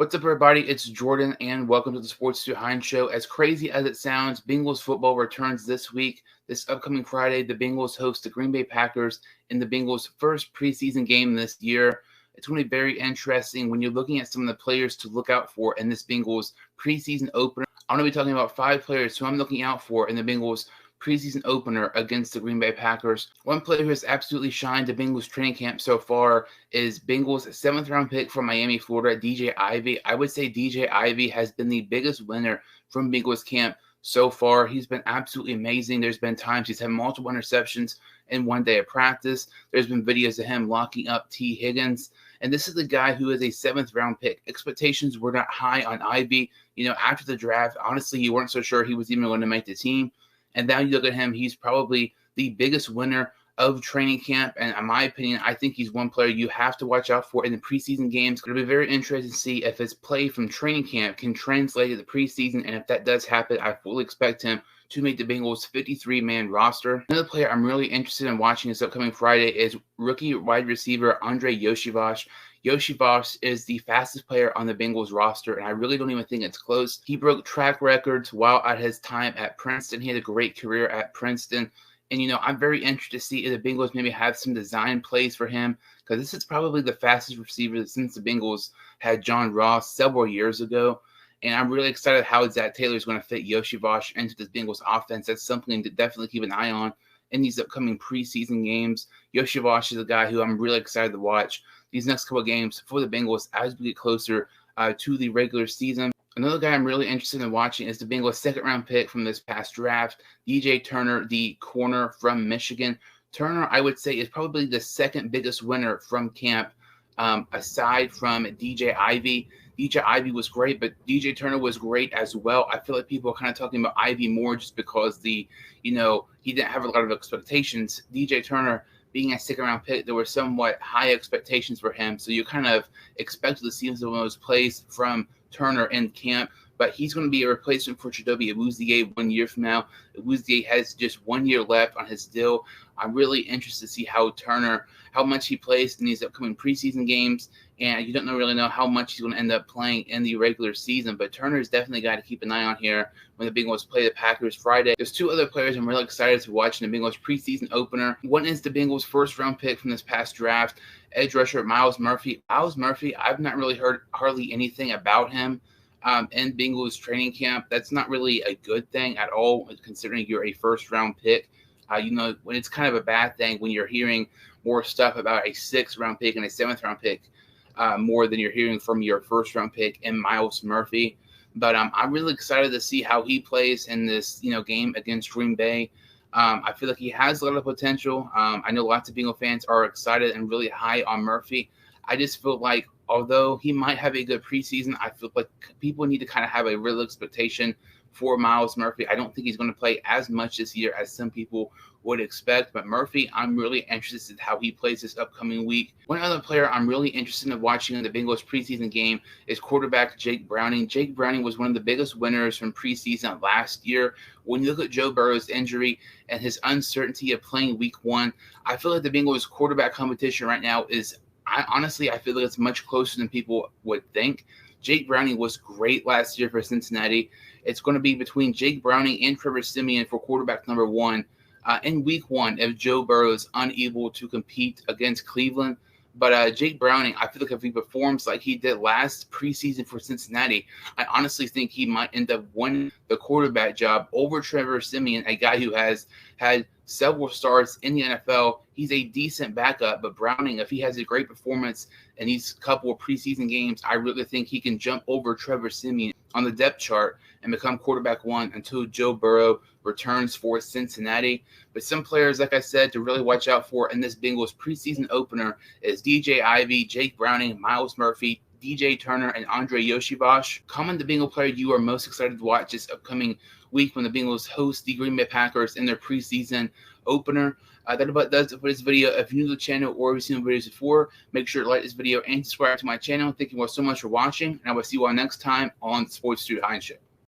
What's up, everybody? It's Jordan, and welcome to the Sports Stu Hines Show. As crazy as it sounds, Bengals football returns this week. This upcoming Friday, the Bengals host the Green Bay Packers in the Bengals' first preseason game this year. It's going to be very interesting when you're looking at some of the players to look out for in this Bengals preseason opener. I'm going to be talking about 5 players who I'm looking out for in the Bengals preseason opener against the Green Bay Packers. One player who has absolutely shined the Bengals training camp so far is Bengals 7th round pick from Miami, Florida, DJ Ivey. I would say DJ Ivey has been the biggest winner from Bengals camp so far. He's been absolutely amazing. There's been times he's had multiple interceptions in one day of practice. There's been videos of him locking up T. Higgins. And this is the guy who is a 7th round pick. Expectations were not high on Ivey. After the draft, honestly, you weren't so sure he was even going to make the team. And now you look at him, he's probably the biggest winner of training camp. And in my opinion, I think he's one player you have to watch out for in the preseason games. It'll be very interesting to see if his play from training camp can translate to the preseason. And if that does happen, I fully expect him to make the Bengals 53-man roster. Another player I'm really interested in watching this upcoming Friday is rookie wide receiver Andre Yoshivas. Yoshivas is the fastest player on the Bengals roster, and I really don't even think it's close. He broke track records while at his time at Princeton. He had a great career at Princeton. And, I'm very interested to see if the Bengals maybe have some design plays for him, because this is probably the fastest receiver since the Bengals had John Ross several years ago. And I'm really excited how Zach Taylor is going to fit Yoshivas into this Bengals offense. That's something to definitely keep an eye on in these upcoming preseason games. Yoshivas is a guy who I'm really excited to watch these next couple of games for the Bengals as we get closer to the regular season. Another guy I'm really interested in watching is the Bengals' 2nd round pick from this past draft, DJ Turner, the corner from Michigan. Turner, I would say, is probably the 2nd biggest winner from camp, aside from DJ Ivey. DJ Ivey was great, but DJ Turner was great as well. I feel like people are kind of talking about Ivey more just because he didn't have a lot of expectations. DJ Turner, being a 2nd round pick, there were somewhat high expectations for him. So you kind of expected to see some of those plays from Turner in camp. But he's going to be a replacement for Chidobe Awuzie 1 year from now. Awuzie has just 1 year left on his deal. I'm really interested to see how much he plays in these upcoming preseason games. And you don't really know how much he's going to end up playing in the regular season. But Turner is definitely a guy to keep an eye on here when the Bengals play the Packers Friday. There's 2 other players I'm really excited to watch in the Bengals preseason opener. One is the Bengals' 1st round pick from this past draft, edge rusher Myles Murphy. Myles Murphy, I've not really heard hardly anything about him in Bengals training camp. That's not really a good thing at all, considering you're a 1st round pick. When it's kind of a bad thing when you're hearing more stuff about a 6th round pick and a 7th round pick more than you're hearing from your 1st round pick in Myles Murphy. But I'm really excited to see how he plays in this game against Green Bay. I feel like he has a lot of potential. I know lots of Bengal fans are excited and really high on Murphy. I just feel like although he might have a good preseason, I feel like people need to kind of have a real expectation for Myles Murphy. I don't think he's going to play as much this year as some people would expect. But Murphy, I'm really interested in how he plays this upcoming week. One other player I'm really interested in watching in the Bengals preseason game is quarterback Jake Browning. Jake Browning was one of the biggest winners from preseason last year. When you look at Joe Burrow's injury and his uncertainty of playing week 1, I feel like the Bengals quarterback competition right now is I feel like it's much closer than people would think. Jake Browning was great last year for Cincinnati. It's going to be between Jake Browning and Trevor Siemian for quarterback number 1 in week 1 if Joe Burrow is unable to compete against Cleveland. But Jake Browning, I feel like if he performs like he did last preseason for Cincinnati, I honestly think he might end up winning the quarterback job over Trevor Siemian, a guy who has had several starts in the NFL. He's a decent backup, but Browning, if he has a great performance in these couple of preseason games, I really think he can jump over Trevor Siemian on the depth chart and become quarterback 1 until Joe Burrow returns for Cincinnati. But some players, like I said, to really watch out for in this Bengals preseason opener is DJ Ivey, Jake Browning, Myles Murphy, DJ Turner, and Andre Yoshivas. Comment the Bengal player you are most excited to watch this upcoming week when the Bengals host the Green Bay Packers in their preseason opener. That about does it for this video. If you're new to the channel or have seen the videos before, make sure to like this video and subscribe to my channel. Thank you all so much for watching, and I will see you all next time on the Sports Stu Hines Show.